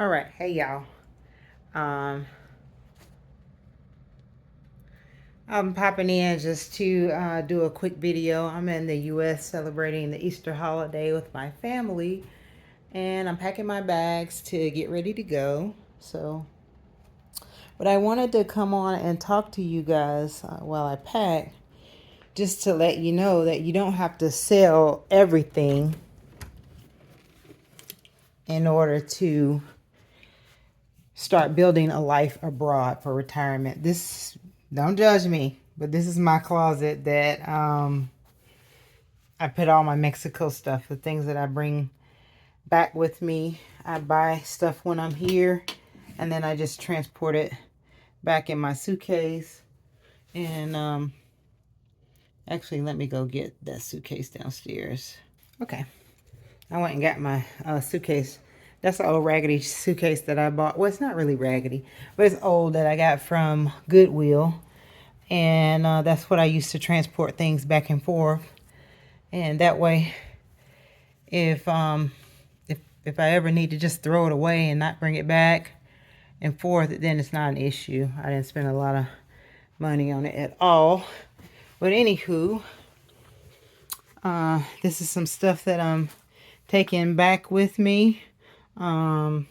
All right, hey y'all. Um, I'm popping in just to do a quick video. I'm in the U.S. celebrating the Easter holiday with my family, and I'm packing my bags to get ready to go. But I wanted to come on and talk to you guys while I pack, just to let you know that you don't have to sell everything in order to start building a life abroad for retirement. Don't judge me, but this is my closet that I put all my Mexico stuff, the things that I bring back with me. I buy stuff when I'm here, and then I just transport it back in my suitcase. And actually, let me go get that suitcase downstairs. Okay, I went and got my suitcase. That's an old raggedy suitcase that I bought. Well, it's not really raggedy, but it's old, that I got from Goodwill. And that's what I used to transport things back and forth. And that way, if if I ever need to just throw it away and not bring it back and forth, then it's not an issue. I didn't spend a lot of money on it at all. But anywho, this is some stuff that I'm taking back with me. I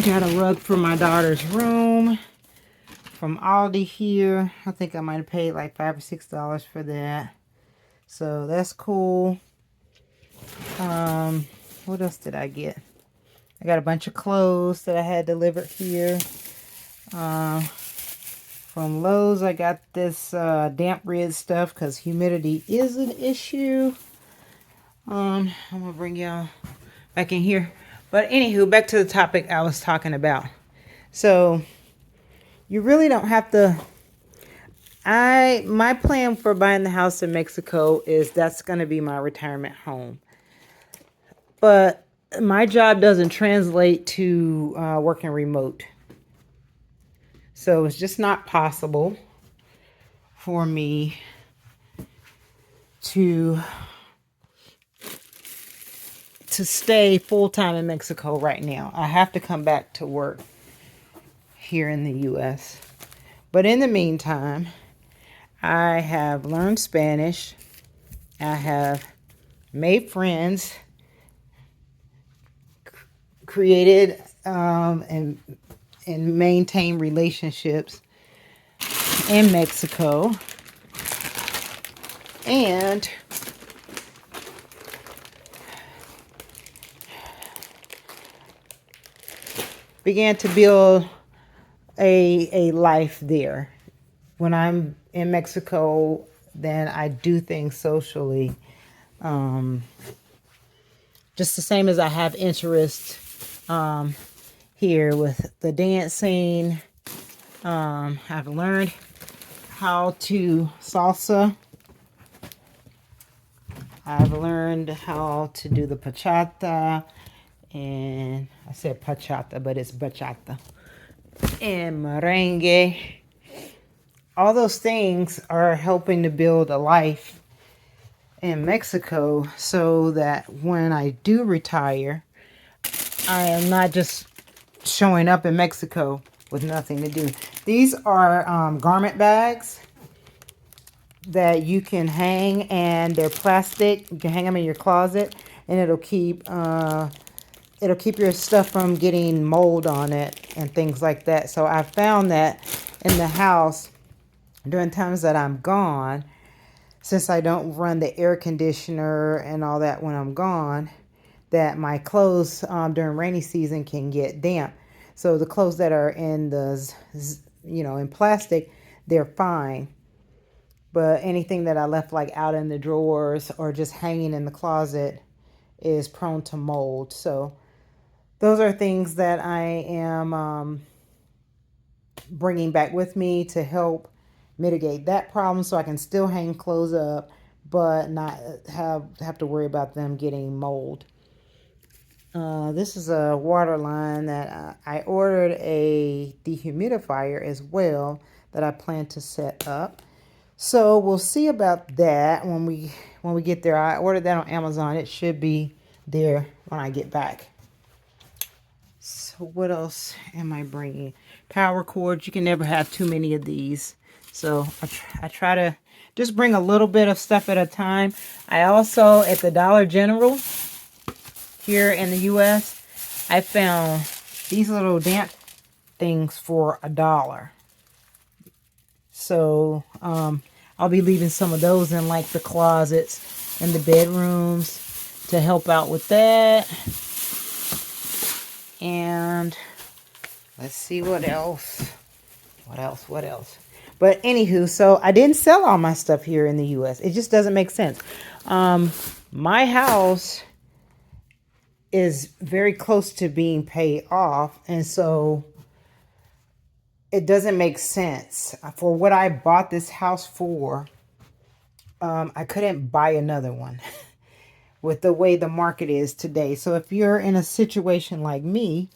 got a rug for my daughter's room from Aldi here. I think I might have paid like $5 or $6 for that. So that's cool. What else did I get? I got a bunch of clothes that I had delivered here. From Lowe's, I got this damp rid stuff because humidity is an issue. I'm gonna bring y'all back in here. But anywho, back to the topic I was talking about. So you really don't have to. My plan for buying the house in Mexico is that's gonna be my retirement home. But my job doesn't translate to working remote. So it's just not possible for me to stay full-time in Mexico right now. I have to come back to work here in the U.S. But in the meantime, I have learned Spanish. I have made friends, created and maintained relationships in Mexico, and began to build a life there. When I'm in Mexico, then I do things socially. Just the same as I have interest here with the dancing. I've learned how to salsa. I've learned how to do the bachata, and I said bachata, but it's bachata, and merengue. All those things are helping to build a life in Mexico so that when I do retire, I am not just showing up in Mexico with nothing to do. These are garment bags that you can hang, and they're plastic. You can hang them in your closet, and it'll keep your stuff from getting mold on it and things like that. So I found that in the house during times that I'm gone, since I don't run the air conditioner and all that when I'm gone, that my clothes during rainy season can get damp. So the clothes that are in in plastic, they're fine. But anything that I left like out in the drawers or just hanging in the closet is prone to mold. So those are things that I am bringing back with me to help mitigate that problem, so I can still hang clothes up but not have to worry about them getting mold. This is a water line that I ordered a dehumidifier as well that I plan to set up. So we'll see about that when we get there. I ordered that on Amazon. It should be there when I get back. So what else am I bringing? Power cords. You can never have too many of these. So I try to just bring a little bit of stuff at a time. I also, at the Dollar General here in the U.S., I found these little damp things for $1. So I'll be leaving some of those in like the closets and the bedrooms to help out with that. And let's see what else. What else? But anywho, so I didn't sell all my stuff here in the U.S. It just doesn't make sense. My house is very close to being paid off. And so it doesn't make sense. For what I bought this house for, I couldn't buy another one with the way the market is today. So if you're in a situation like me,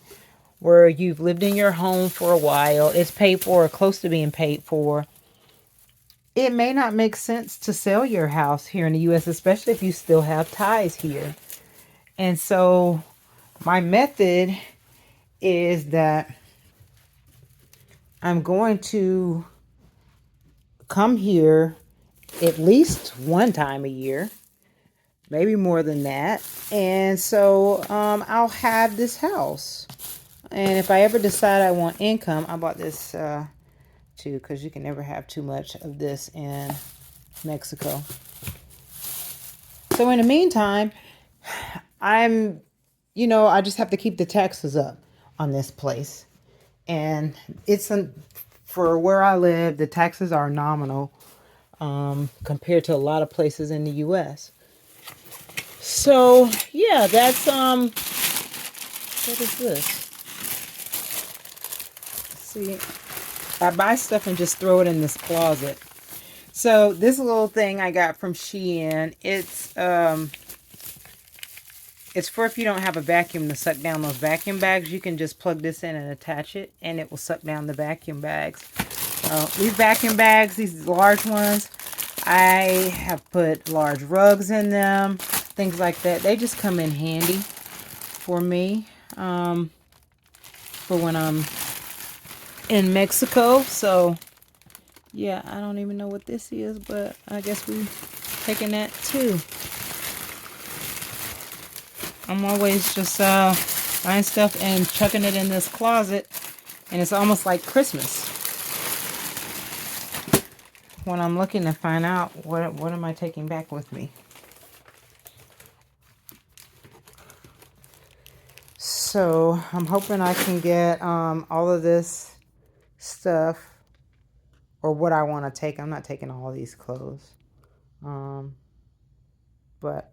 where you've lived in your home for a while, it's paid for or close to being paid for, it may not make sense to sell your house here in the U.S., especially if you still have ties here. And so my method is that I'm going to come here at least one time a year, maybe more than that. And so I'll have this house. And if I ever decide I want income, I bought this too, because you can never have too much of this in Mexico. So in the meantime, I just have to keep the taxes up on this place. And for where I live, the taxes are nominal compared to a lot of places in the U.S. So yeah, that's what is this? See, I buy stuff and just throw it in this closet. So this little thing I got from Shein, it's for if you don't have a vacuum to suck down those vacuum bags. You can just plug this in and attach it, and it will suck down the vacuum bags. These vacuum bags, these large ones, I have put large rugs in them, things like that. They just come in handy for me for when I'm in Mexico. So yeah, I don't even know what this is, but I guess we're taking that too. I'm always just buying stuff and chucking it in this closet, and it's almost like Christmas when I'm looking to find out what am I taking back with me. So I'm hoping I can get all of this stuff, or what I want to take. I'm not taking all these clothes, but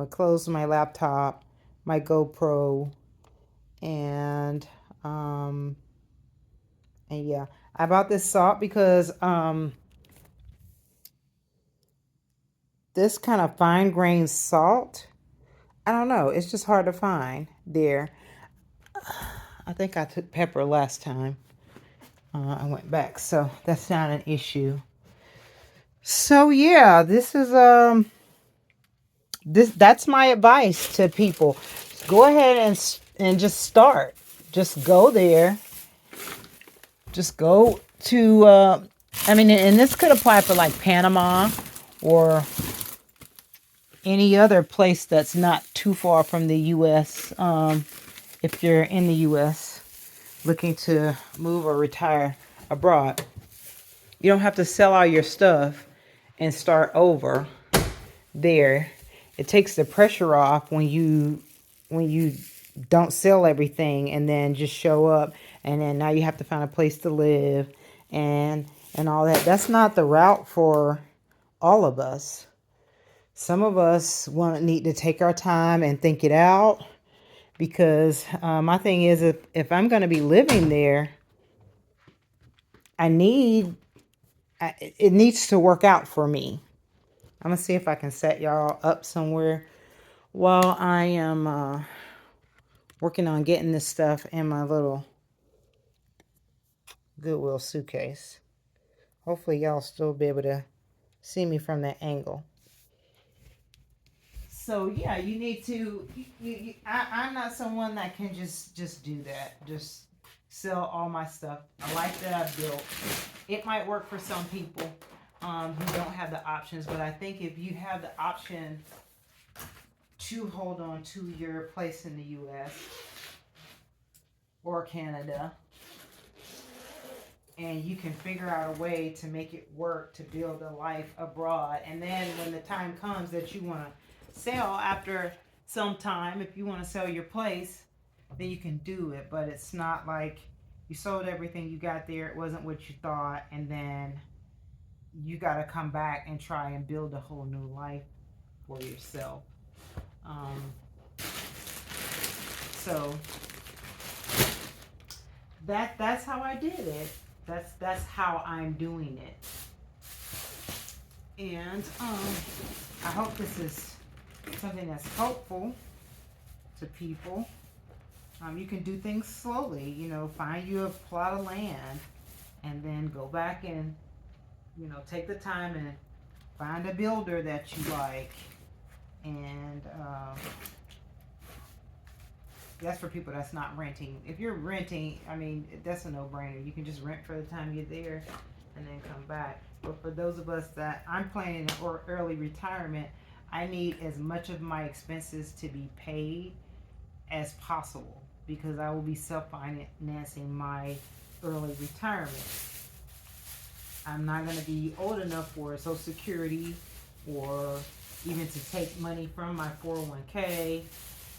clothes, my laptop, my GoPro, and yeah, I bought this salt because this kind of fine grained salt, I don't know, it's just hard to find there. I think I took pepper last time I went back, so that's not an issue. So yeah, this is that's my advice to people. Go ahead and just start. Just go there. Just go to and this could apply for like Panama or any other place that's not too far from the U.S. If you're in the U.S. looking to move or retire abroad, you don't have to sell all your stuff and start over there. It takes the pressure off when you don't sell everything and then just show up, and then now you have to find a place to live and all that. That's not the route for all of us. Some of us need to take our time and think it out, because my thing is, if I'm going to be living there, it needs to work out for me. I'm going to see if I can set y'all up somewhere while I am working on getting this stuff in my little Goodwill suitcase. Hopefully y'all still be able to see me from that angle. So yeah, you need to. I'm not someone that can just do that. Just sell all my stuff. A life that I've built. It might work for some people who don't have the options, but I think if you have the option to hold on to your place in the U.S. or Canada, and you can figure out a way to make it work to build a life abroad, and then when the time comes that you want to sell after some time, if you want to sell your place, then you can do it. But it's not like you sold everything you got there, it wasn't what you thought, and then you got to come back and try and build a whole new life for yourself. So that's how I did it. That's how I'm doing it. And I hope this is something that's helpful to people. You can do things slowly. You know, find you a plot of land, and then go back and take the time and find a builder that you like, and that's for people that's not renting. If you're renting, I mean, that's a no-brainer. You can just rent for the time you're there and then come back. But for those of us that I'm planning or early retirement, I need as much of my expenses to be paid as possible, because I will be self-financing my early retirement. I'm not going to be old enough for Social Security or even to take money from my 401k.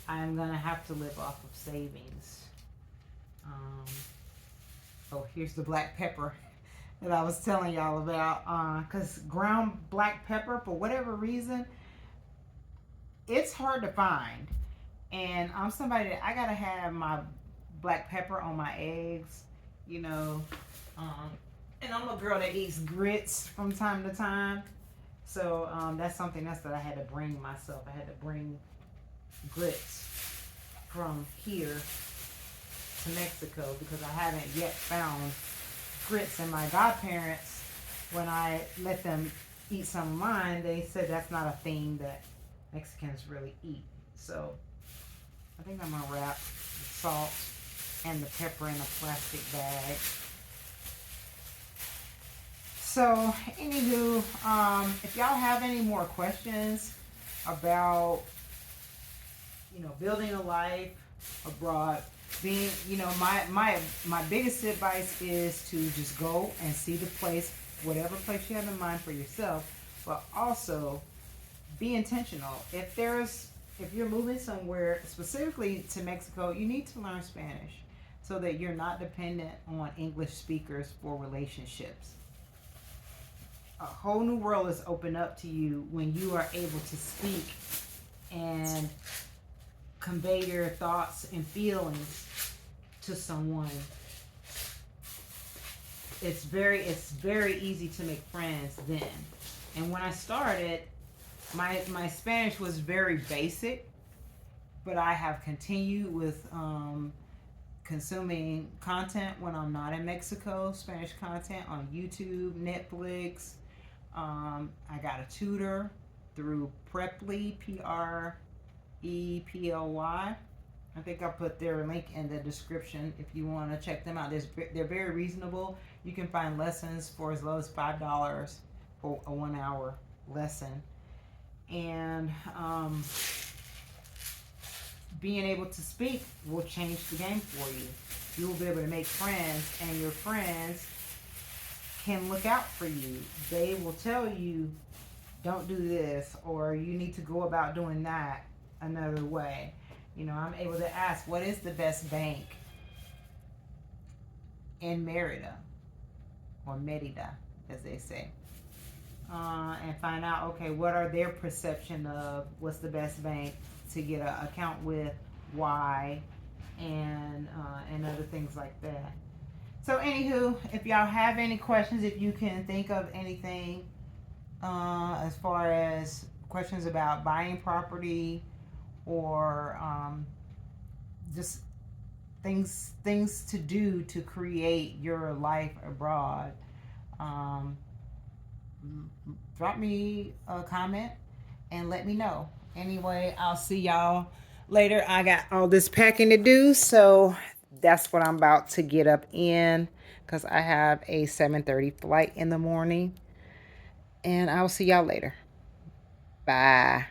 I'm going to have to live off of savings. Oh, here's the black pepper that I was telling y'all about. Because ground black pepper, for whatever reason, it's hard to find. And I'm somebody that I got to have my black pepper on my eggs, and I'm a girl that eats grits from time to time. So that's something else that I had to bring myself. I had to bring grits from here to Mexico, because I haven't yet found grits. And my godparents, when I let them eat some of mine, they said that's not a thing that Mexicans really eat. So I think I'm going to wrap the salt and the pepper in a plastic bag. So, anywho, if y'all have any more questions about, building a life abroad, being, my biggest advice is to just go and see the place, whatever place you have in mind for yourself, but also be intentional. If you're moving somewhere, specifically to Mexico, you need to learn Spanish so that you're not dependent on English speakers for relationships. A whole new world is opened up to you when you are able to speak and convey your thoughts and feelings to someone. It's very easy to make friends then. And when I started, my Spanish was very basic, but I have continued with consuming content when I'm not in Mexico, Spanish content on YouTube, Netflix. I got a tutor through Preply, Preply. I think I'll put their link in the description if you want to check them out. They're very reasonable. You can find lessons for as low as $5 for a 1 hour lesson. And being able to speak will change the game for you. You will be able to make friends, and your friends can look out for you. They will tell you, don't do this, or you need to go about doing that another way. I'm able to ask, what is the best bank in Merida, or Merida, as they say, and find out, okay, what are their perception of what's the best bank to get an account with, why, and other things like that. So anywho, if y'all have any questions, if you can think of anything as far as questions about buying property, or just things to do to create your life abroad, drop me a comment and let me know. Anyway, I'll see y'all later. I got all this packing to do, so that's what I'm about to get up in because I have a 7:30 flight in the morning. And I'll see y'all later. Bye.